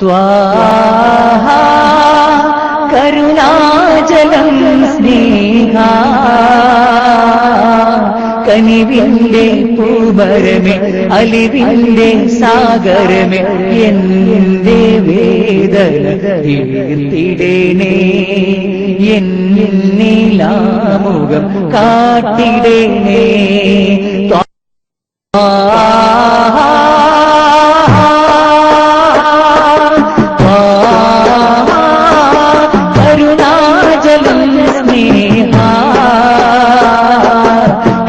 ത്വാഹ കരുണാജലം സ്നേഹ കനിവിന്റെ പൂമരമേ അലിവിന്റെ സാഗരമേ എന്റെ വേദന തീർത്തിടേണേ എന്നിലാമുഖം കാട്ടിടേണേ കരുണാജലം സ്നേഹ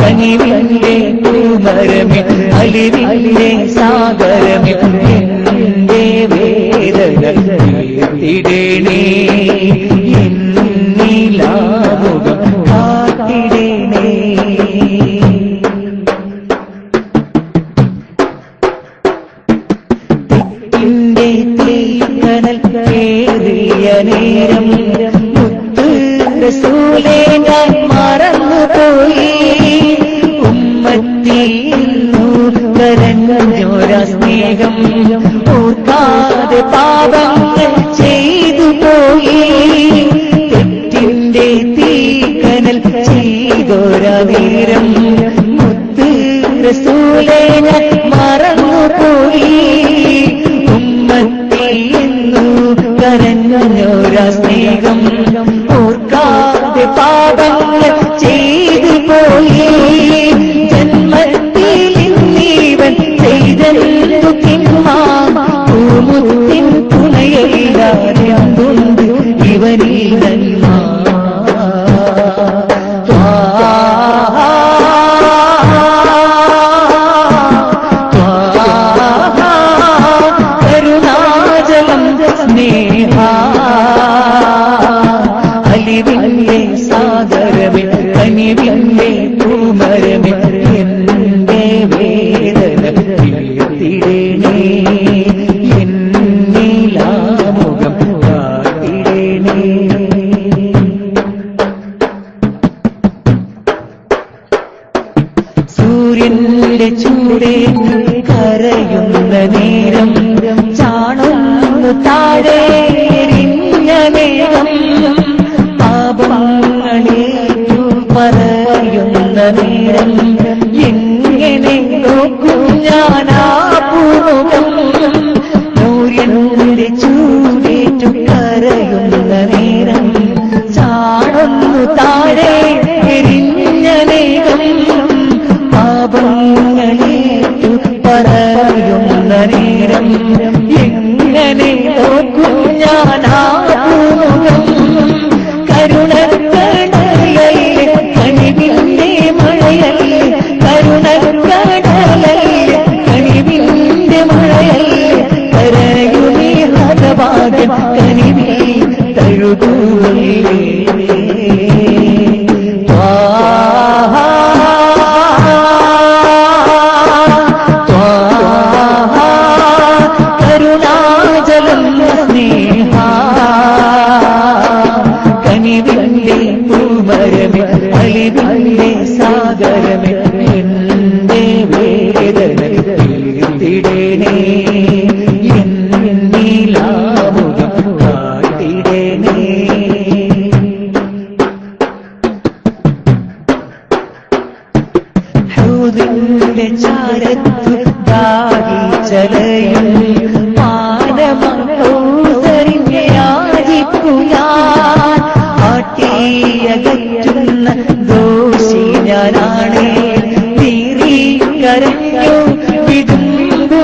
കനിവിന്റെ പൂമരമേ അലിവിന്റെ സാഗരമേ എന്റെ വേദന തീർത്തിടേണേ എന്നിലാമുഖം കാട്ടിടേണേ തെറ്റിന്റെ തീക്കനൽ കേറിയ നേരം മുത്ത് റസൂലേ ഞാൻ മറന്നുപോയി ഉമ്മത്തിന്നു കരഞ്ഞോര സ്നേഹം ഓർക്കാതെ പാപങ്ങൾ ചെയ്തു പോയി തെറ്റിന്റെ തീക്കനൽ ചെയ്തോര നേരം മുത്ത് റസൂലേ ഞാൻ മറന്നുപോയി ഉമ്മത്തിന്നു കരഞ്ഞോര സ്നേഹം ഓർക്കാതെ പാപങ്ങൾ ചെയ്തു പോയി ജന്മത്തിൽ ഇന്നീവൻ ചെയ്തെന്തു തിന്മാം പൂമുത്തിൻ തുണയില്ലാതെ എന്തുണ്ട് ഇവനിൽ നന്മ കരുണാജലം സ്നേഹ അലിവിന്റെ സാഗരമേ കനിവിന്റെ പൂമരമേ എന്റെ വേദന തീർത്തിടേണേ എന്നിലാമുഖം കാട്ടിടേണേ സൂര്യന്റെ ചൂടേറ്റു കരയുന്ന നേരം ചാണുന്നു താഴെ എരിഞ്ഞ നേരം പാപങ്ങളേറ്റു പറയുന്ന നേരം എങ്ങനെ നോക്കും ഞാനാ പൂമുഖം സൂര്യന്റെ ചൂടേറ്റു കരയുന്ന നേരം ചാണുന്നു താഴെ എരിഞ്ഞ നേരം പാപങ്ങളേറ്റു പറയുന്ന നേരം എങ്ങനെ നോക്കും ഞാനാ പൂമുഖം കരുണക്കടലല്ലേ കനിവിന്റെ മഴയല്ലേ കരുണക്കടലല്ലേ കനിവിന്റെ മഴയല്ലേ കരയുമേ ഹതഭാഗ്യം കനിവിൽ തഴുകൂലേ കരുണാജലം സ്നേഹ കനിവിന്റെ പൂമരമേ അലിവിന്റെ സാഗരമേ എന്റെ വേദന തീർത്തിടേണേ എന്നിലാമുഖം കാട്ടിടേണേ ഹൗദിന്റെ ചാരത്തു ദാഹിച്ചലയും മാനമൗസരിനെ യാചിക്കുയാൻ ആട്ടിയകറ്റുന്ന ദോഷി ഞാനാണ് നീറി കരഞ്ഞു വിതുമ്പുന്നു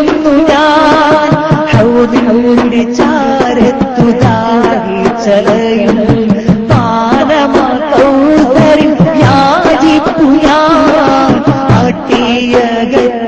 ഞാൻ ഹൗദിന്റെ ചാരത്തു ദാഹിച്ചലയും മാനമൗസരിൻ യാചിക്കുയാൻ ആട്ടിയകറ്റുന്ന